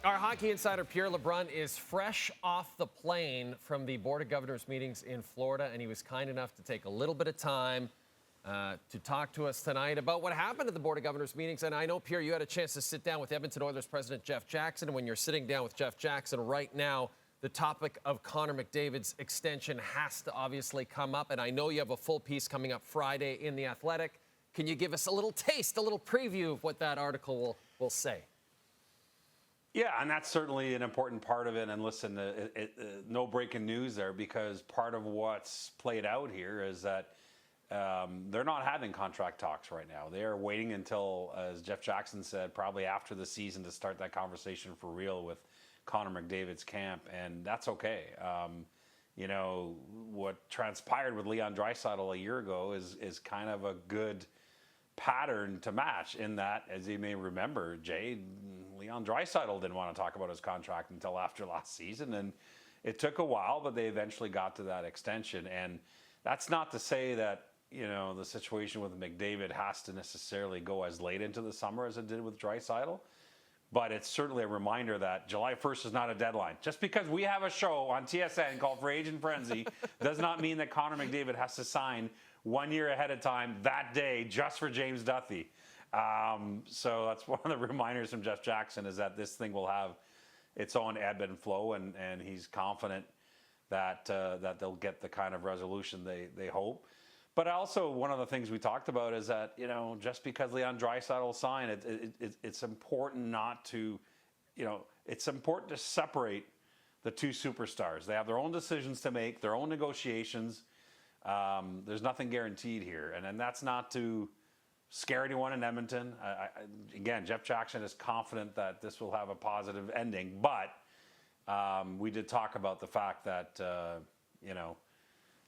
Our hockey insider, Pierre LeBrun, is fresh off the plane from the Board of Governors meetings in Florida, and he was kind enough to take a little bit of time to talk to us tonight about what happened at the Board of Governors meetings. And I know, Pierre, you had a chance to sit down with Edmonton Oilers President Jeff Jackson, and when you're sitting down with Jeff Jackson right now, the topic of Connor McDavid's extension has to obviously come up, and I know you have a full piece coming up Friday in The Athletic. Can you give us a little taste, a little preview of what that article will say? Yeah, and that's certainly an important part of it. And listen, no breaking news there, because part of what's played out here is that they're not having contract talks right now. They are waiting until, as Jeff Jackson said, probably after the season to start that conversation for real with Connor McDavid's camp, and that's okay. You know, what transpired with Leon Draisaitl a year ago is kind of a good pattern to match, in that, as you may remember, Jay, Leon Draisaitl didn't want to talk about his contract until after last season, and it took a while, but they eventually got to that extension. And that's not to say that, you know, the situation with McDavid has to necessarily go as late into the summer as it did with Draisaitl, but it's certainly a reminder that July 1st is not a deadline. Just because we have a show on TSN called For Age and Frenzy does not mean that Connor McDavid has to sign 1 year ahead of time that day just for James Duthie. So that's one of the reminders from Jeff Jackson, is that this thing will have its own ebb and flow, and he's confident that that they'll get the kind of resolution they hope. But also, one of the things we talked about is that, you know, just because Leon Draisaitl signed, it's important not to, you know, it's important to separate the two superstars. They have their own decisions to make, their own negotiations. There's nothing guaranteed here, and that's not to scare anyone in Edmonton. Again, Jeff Jackson is confident that this will have a positive ending, but we did talk about the fact that, you know,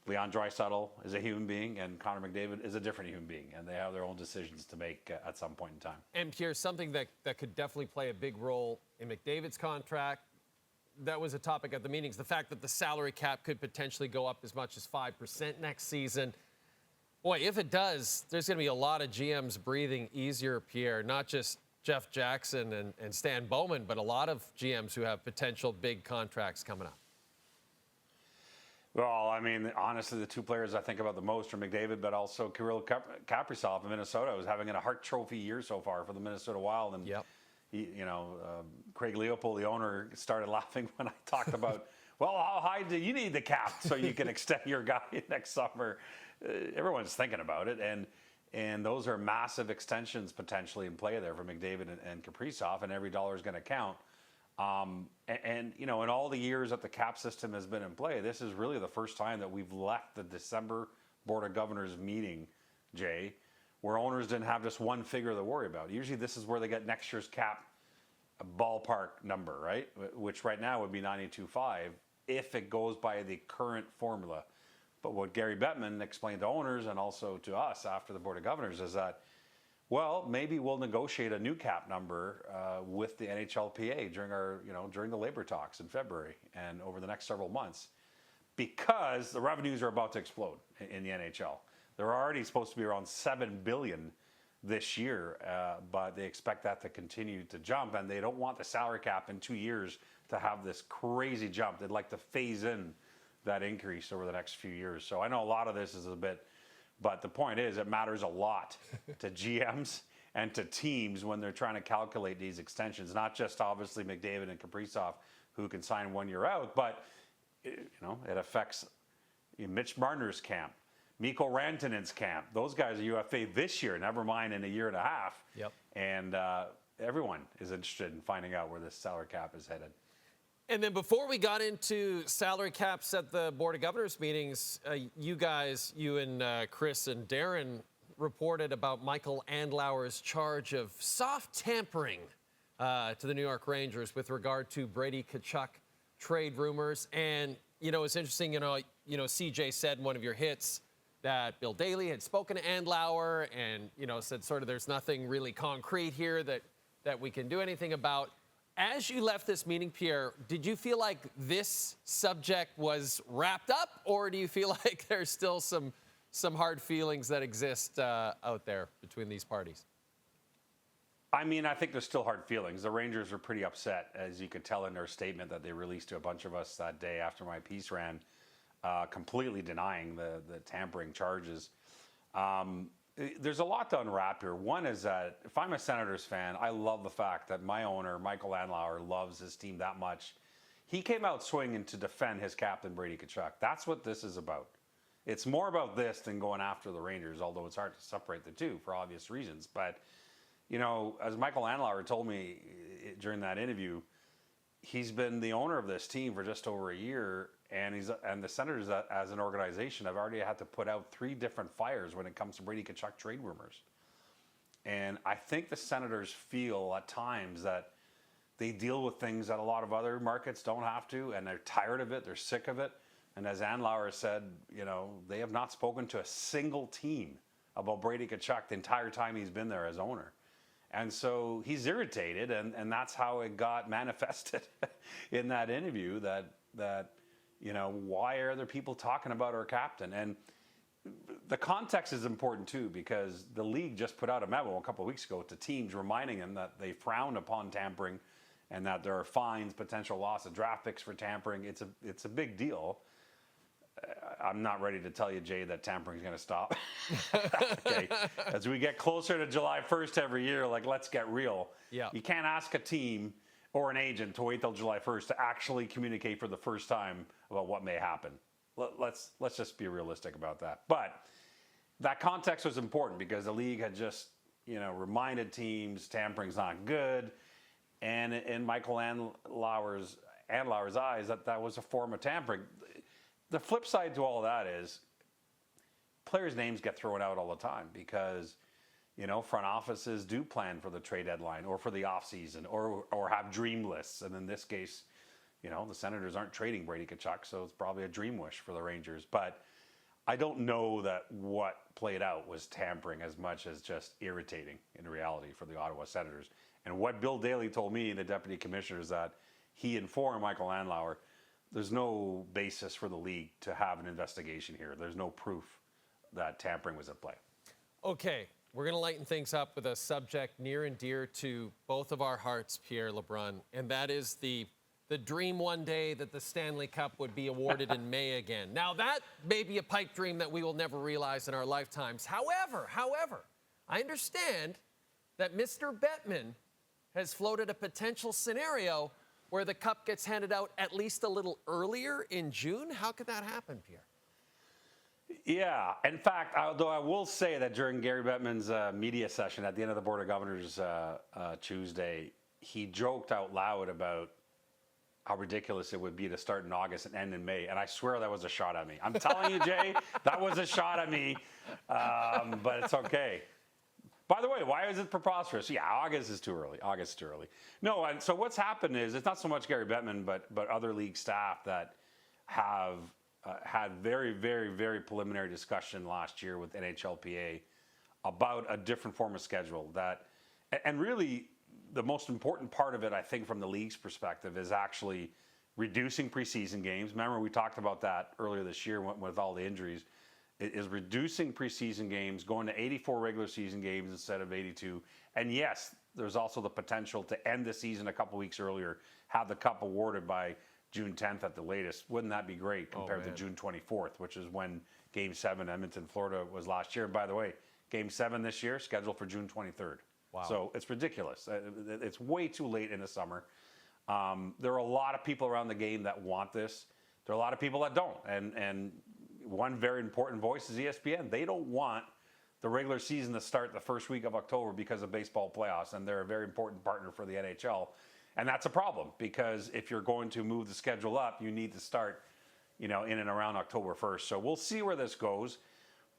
Leon Draisaitl is a human being and Connor McDavid is a different human being, and they have their own decisions to make at some point in time. And Pierre, something that could definitely play a big role in McDavid's contract, that was a topic at the meetings, the fact that the salary cap could potentially go up as much as 5% next season. Boy, if it does, there's going to be a lot of GMs breathing easier, Pierre, not just Jeff Jackson and Stan Bowman, but a lot of GMs who have potential big contracts coming up. Well, I mean, honestly, the two players I think about the most are McDavid, but also Kirill Kaprizov in Minnesota, who's having a Hart Trophy year so far for the Minnesota Wild. And yep. You know, Craig Leopold, the owner, started laughing when I talked about, well, how high do you need the cap so you can extend your guy next summer? Everyone's thinking about it, and those are massive extensions potentially in play there for McDavid and Kaprizov, and every dollar is going to count. And you know, in all the years that the cap system has been in play, this is really the first time that we've left the December Board of Governors meeting, Jay, where owners didn't have just one figure to worry about. Usually this is where they get next year's cap, a ballpark number, right? Which right now would be 92.5 if it goes by the current formula. But what Gary Bettman explained to owners and also to us after the Board of Governors is that, well, maybe we'll negotiate a new cap number with the NHLPA during the labor talks in February and over the next several months, because the revenues are about to explode in the NHL. They're already supposed to be around $7 billion this year, but they expect that to continue to jump, and they don't want the salary cap in 2 years to have this crazy jump. They'd like to phase in that increase over the next few years. So I know a lot of this is a bit, but the point is it matters a lot to GMs and to teams when they're trying to calculate these extensions, not just obviously McDavid and Kaprizov, who can sign 1 year out, but you know, it affects Mitch Marner's camp, Mikko Rantanen's camp. Those guys are UFA this year, never mind in a year and a half. Yep. And everyone is interested in finding out where this salary cap is headed. And then before we got into salary caps at the Board of Governors meetings, you guys, you and Chris and Darren, reported about Michael Andlauer's charge of soft tampering to the New York Rangers with regard to Brady Tkachuk trade rumors. And, you know, it's interesting, you know, CJ said in one of your hits that Bill Daly had spoken to Andlauer and, you know, said sort of there's nothing really concrete here that we can do anything about. As you left this meeting, Pierre, did you feel like this subject was wrapped up, or do you feel like there's still some hard feelings that exist out there between these parties? I mean, I think there's still hard feelings. The Rangers are pretty upset, as you could tell in their statement that they released to a bunch of us that day after my piece ran, completely denying the tampering charges. There's a lot to unwrap here. One is that if I'm a Senators fan, I love the fact that my owner, Michael Andlauer, loves his team that much. He came out swinging to defend his captain, Brady Tkachuk. That's what this is about. It's more about this than going after the Rangers, although it's hard to separate the two for obvious reasons. But, you know, as Michael Andlauer told me during that interview, he's been the owner of this team for just over a year, and the Senators as an organization have already had to put out 3 different fires when it comes to Brady Tkachuk trade rumors. And I think the Senators feel at times that they deal with things that a lot of other markets don't have to, and they're tired of it, they're sick of it. And as Andlauer said, you know, they have not spoken to a single team about Brady Tkachuk the entire time he's been there as owner. And so he's irritated, and that's how it got manifested in that interview that, you know, why are there people talking about our captain? And the context is important too, because the league just put out a memo a couple of weeks ago to teams reminding them that they frown upon tampering and that there are fines, potential loss of draft picks for tampering. It's a big deal. I'm not ready to tell you, Jay, that tampering is going to stop. Okay. As we get closer to July 1st every year, like, let's get real. Yeah. You can't ask a team or an agent to wait till July 1st to actually communicate for the first time about what may happen. Let's just be realistic about that. But that context was important because the league had just, you know, reminded teams tampering's not good. And in Michael Andlauer's eyes, that was a form of tampering. The flip side to all of that is players' names get thrown out all the time because, you know, front offices do plan for the trade deadline or for the offseason or have dream lists. And in this case, you know, the Senators aren't trading Brady Tkachuk, so it's probably a dream wish for the Rangers. But I don't know that what played out was tampering as much as just irritating in reality for the Ottawa Senators. And what Bill Daly told me, the deputy commissioner, is that he informed Michael Andlauer there's no basis for the league to have an investigation here. There's no proof that tampering was at play. Okay, we're going to lighten things up with a subject near and dear to both of our hearts, Pierre, LeBrun, and that is the dream one day that the Stanley Cup would be awarded in May again. Now, that may be a pipe dream that we will never realize in our lifetimes. However, I understand that Mr. Bettman has floated a potential scenario where the cup gets handed out at least a little earlier in June. How could that happen, Pierre? Yeah. In fact, although I will say that during Gary Bettman's media session at the end of the Board of Governors Tuesday, he joked out loud about how ridiculous it would be to start in August and end in May. And I swear that was a shot at me. I'm telling you, Jay, that was a shot at me, but it's okay. By the way, why is it preposterous? Yeah, August is too early. August is too early. No, and so what's happened is it's not so much Gary Bettman, but other league staff that have had very, very, very preliminary discussion last year with NHLPA about a different form of schedule. And really, the most important part of it, I think, from the league's perspective, is actually reducing preseason games. Remember, we talked about that earlier this year with all the injuries. It is reducing preseason games, going to 84 regular season games instead of 82. And yes, there's also the potential to end the season a couple weeks earlier, have the cup awarded by June 10th at the latest. Wouldn't that be great compared to June 24th, which is when Game 7 Edmonton, Florida was last year. And by the way, Game 7 this year scheduled for June 23rd. Wow. So it's ridiculous. It's way too late in the summer. There are a lot of people around the game that want this. There are a lot of people that don't. And one very important voice is ESPN. They don't want the regular season to start the first week of October because of baseball playoffs, and they're a very important partner for the NHL. And that's a problem because if you're going to move the schedule up, you need to start, you know, in and around October 1st. So we'll see where this goes.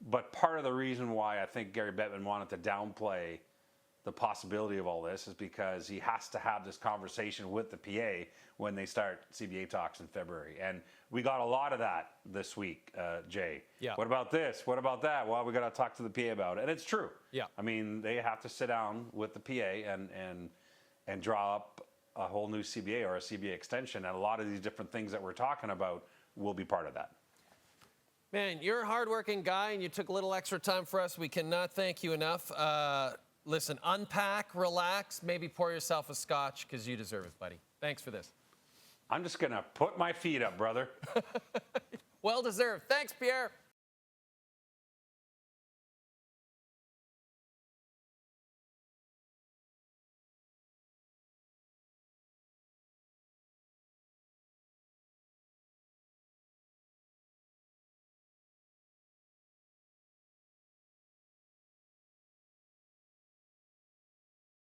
But part of the reason why I think Gary Bettman wanted to downplay the possibility of all this is because he has to have this conversation with the PA when they start CBA talks in February. And we got a lot of that this week, Jay. Yeah. What about this? What about that? Well, we got to talk to the PA about it. And it's true. Yeah. I mean, they have to sit down with the PA and draw up a whole new CBA or a CBA extension. And a lot of these different things that we're talking about will be part of that. Man, you're a hardworking guy, and you took a little extra time for us. We cannot thank you enough. listen, unpack, relax, maybe pour yourself a scotch because you deserve it, buddy. Thanks for this. I'm just going to put my feet up, brother. Well deserved. Thanks, Pierre.